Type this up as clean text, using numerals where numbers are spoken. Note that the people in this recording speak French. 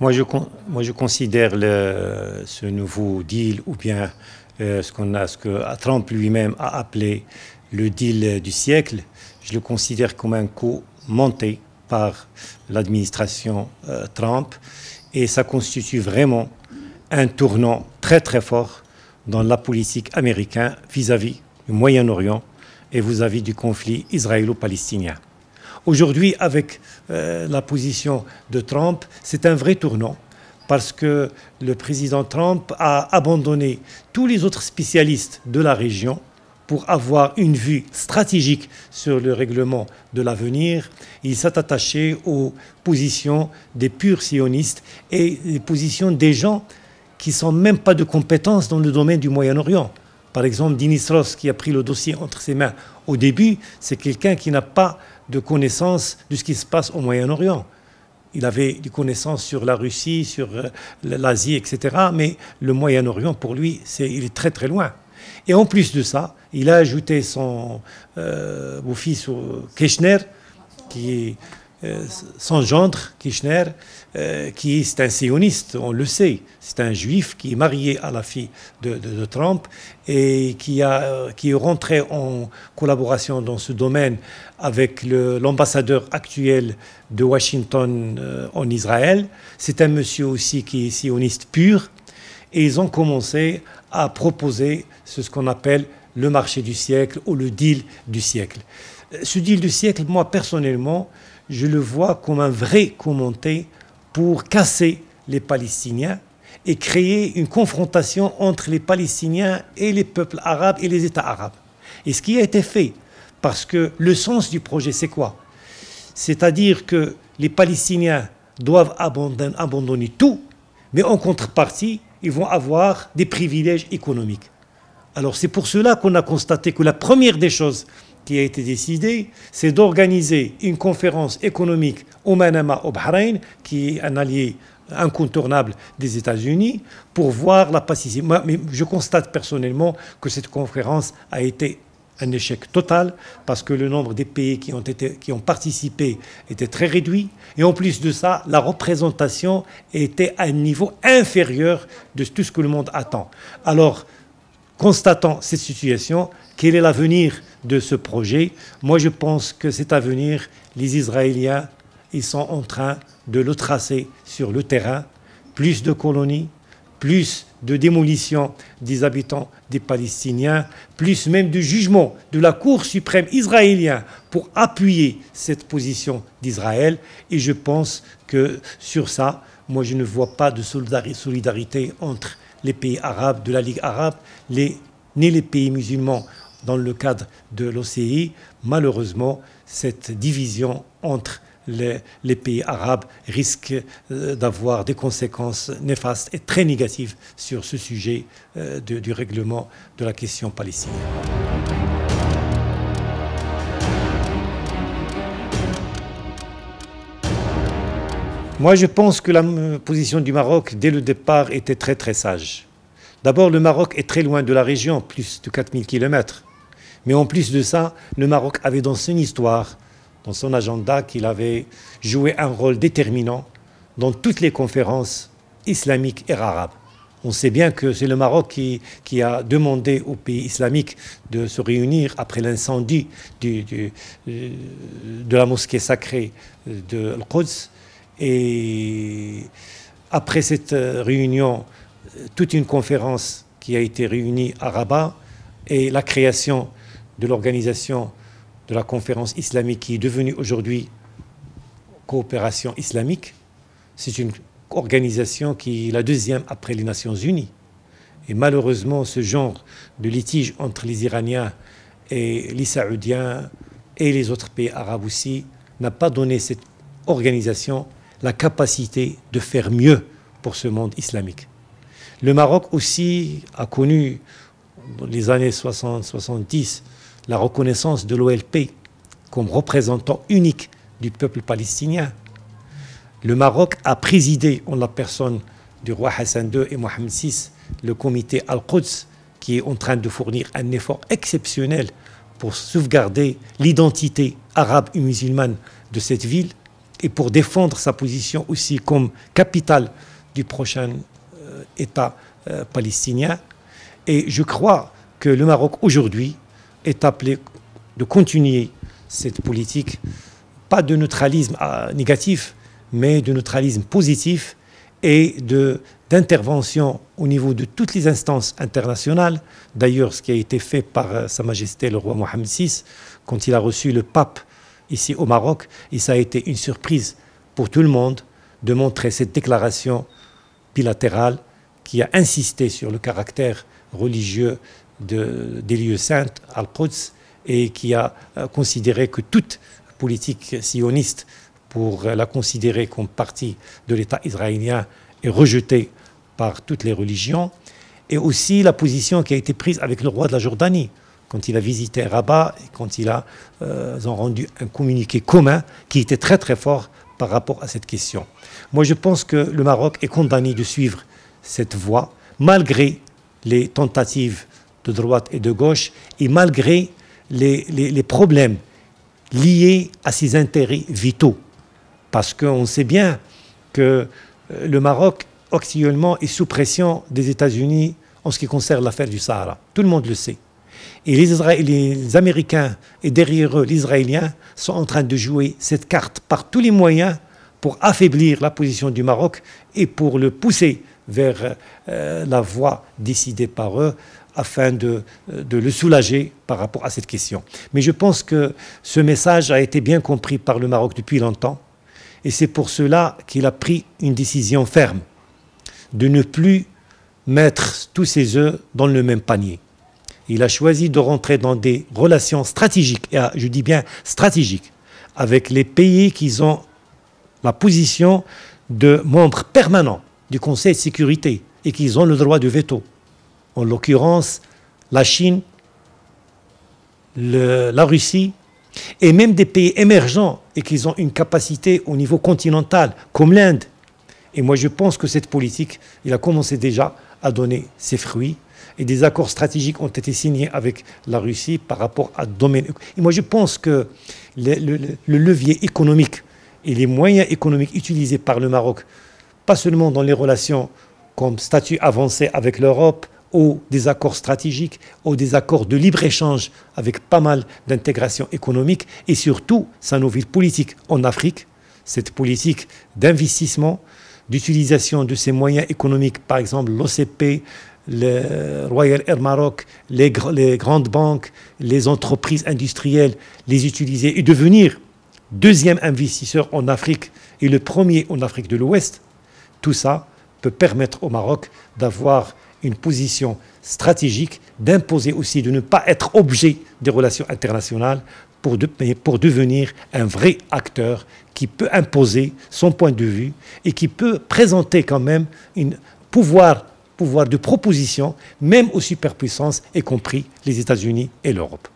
Moi, je considère ce nouveau deal, ou bien ce que Trump lui-même a appelé le deal du siècle, je le considère comme un coup monté par l'administration Trump, et ça constitue vraiment un tournant très très fort dans la politique américaine vis-à-vis du Moyen-Orient et vis-à-vis du conflit israélo-palestinien. Aujourd'hui, avec la position de Trump, c'est un vrai tournant parce que le président Trump a abandonné tous les autres spécialistes de la région pour avoir une vue stratégique sur le règlement de l'avenir. Il s'est attaché aux positions des purs sionistes et les positions des gens qui ne sont même pas de compétences dans le domaine du Moyen-Orient. Par exemple, Denis Ross, qui a pris le dossier entre ses mains au début, c'est quelqu'un qui n'a pas de connaissance de ce qui se passe au Moyen-Orient. Il avait des connaissances sur la Russie, sur l'Asie, etc. Mais le Moyen-Orient, pour lui, il est très très loin. Et en plus de ça, il a ajouté son beau-fils Kishner, qui est son gendre, Kishner, qui est un sioniste, on le sait. C'est un juif qui est marié à la fille de Trump et qui est rentré en collaboration dans ce domaine avec l'ambassadeur actuel de Washington en Israël. C'est un monsieur aussi qui est sioniste pur. Et ils ont commencé à proposer ce qu'on appelle le marché du siècle ou le deal du siècle. Ce deal du siècle, moi personnellement, je le vois comme un vrai commenté pour casser les Palestiniens et créer une confrontation entre les Palestiniens et les peuples arabes et les États arabes. Et ce qui a été fait, parce que le sens du projet, c'est quoi? C'est-à-dire que les Palestiniens doivent abandonner tout, mais en contrepartie, ils vont avoir des privilèges économiques. Alors c'est pour cela qu'on a constaté que la première des choses qui a été décidée, c'est d'organiser une conférence économique au Manama, au Bahreïn, qui est un allié incontournable des États-Unis, pour voir la pacification. Mais je constate personnellement que cette conférence a été un échec total, parce que le nombre des pays qui ont participé était très réduit. Et en plus de ça, la représentation était à un niveau inférieur de tout ce que le monde attend. Alors, constatant cette situation, quel est l'avenir de ce projet? Moi, je pense que cet avenir, les Israéliens, ils sont en train de le tracer sur le terrain. Plus de colonies, plus de démolition des habitants des Palestiniens, plus même de jugement de la Cour suprême israélienne pour appuyer cette position d'Israël. Et je pense que sur ça, moi, je ne vois pas de solidarité entre les pays arabes, de la Ligue arabe, ni les pays musulmans dans le cadre de l'OCI. Malheureusement, cette division entre les pays arabes risque d'avoir des conséquences néfastes et très négatives sur ce sujet du règlement de la question palestinienne. Moi, je pense que la position du Maroc, dès le départ, était très très sage. D'abord, le Maroc est très loin de la région, plus de 4000 km. Mais en plus de ça, le Maroc avait dans son histoire, dans son agenda, qu'il avait joué un rôle déterminant dans toutes les conférences islamiques et arabes. On sait bien que c'est le Maroc qui a demandé aux pays islamiques de se réunir après l'incendie de la mosquée sacrée de Al-Quds. Et après cette réunion, toute une conférence qui a été réunie à Rabat et la création de l'organisation de la conférence islamique qui est devenue aujourd'hui coopération islamique. C'est une organisation qui est la deuxième après les Nations Unies. Et malheureusement, ce genre de litige entre les Iraniens et les Saoudiens et les autres pays arabes aussi n'a pas donné cette organisation la capacité de faire mieux pour ce monde islamique. Le Maroc aussi a connu, dans les années 60-70, la reconnaissance de l'OLP comme représentant unique du peuple palestinien. Le Maroc a présidé, en la personne du roi Hassan II et Mohamed VI, le comité Al-Quds, qui est en train de fournir un effort exceptionnel pour sauvegarder l'identité arabe et musulmane de cette ville et pour défendre sa position aussi comme capitale du prochain État palestinien. Et je crois que le Maroc aujourd'hui est appelé de continuer cette politique, pas de neutralisme négatif, mais de neutralisme positif et d'intervention au niveau de toutes les instances internationales. D'ailleurs, ce qui a été fait par Sa Majesté le roi Mohammed VI, quand il a reçu le pape ici au Maroc, et ça a été une surprise pour tout le monde de montrer cette déclaration bilatérale qui a insisté sur le caractère religieux des lieux saints, Al-Quds, et qui a considéré que toute politique sioniste, pour la considérer comme partie de l'État israélien, est rejetée par toutes les religions. Et aussi la position qui a été prise avec le roi de la Jordanie, quand il a visité Rabat, et quand ils ont rendu un communiqué commun qui était très très fort par rapport à cette question. Moi je pense que le Maroc est condamné de suivre cette voie, malgré les tentatives de droite et de gauche, et malgré les problèmes liés à ses intérêts vitaux. Parce qu'on sait bien que le Maroc, actuellement, est sous pression des États-Unis en ce qui concerne l'affaire du Sahara. Tout le monde le sait. Et les Américains, et derrière eux, les Israéliens, sont en train de jouer cette carte par tous les moyens pour affaiblir la position du Maroc et pour le pousser vers la voie décidée par eux, afin de le soulager par rapport à cette question. Mais je pense que ce message a été bien compris par le Maroc depuis longtemps, et c'est pour cela qu'il a pris une décision ferme de ne plus mettre tous ses œufs dans le même panier. Il a choisi de rentrer dans des relations stratégiques, et je dis bien stratégiques, avec les pays qui ont la position de membres permanents du Conseil de sécurité et qui ont le droit de veto. En l'occurrence, la Chine, la Russie, et même des pays émergents et qui ont une capacité au niveau continental, comme l'Inde. Et moi, je pense que cette politique, il a commencé déjà à donner ses fruits. Et des accords stratégiques ont été signés avec la Russie par rapport à domaine. Et moi, je pense que le levier économique et les moyens économiques utilisés par le Maroc, pas seulement dans les relations comme statut avancé avec l'Europe, ou des accords stratégiques, ou des accords de libre-échange avec pas mal d'intégration économique, et surtout sa nouvelle politique en Afrique, cette politique d'investissement, d'utilisation de ces moyens économiques, par exemple l'OCP, le Royal Air Maroc, les grandes banques, les entreprises industrielles, les utiliser et devenir deuxième investisseur en Afrique et le premier en Afrique de l'Ouest. Tout ça peut permettre au Maroc d'avoir une position stratégique, d'imposer aussi de ne pas être objet des relations internationales pour devenir un vrai acteur qui peut imposer son point de vue et qui peut présenter quand même un pouvoir de proposition, même aux superpuissances, y compris les États-Unis et l'Europe.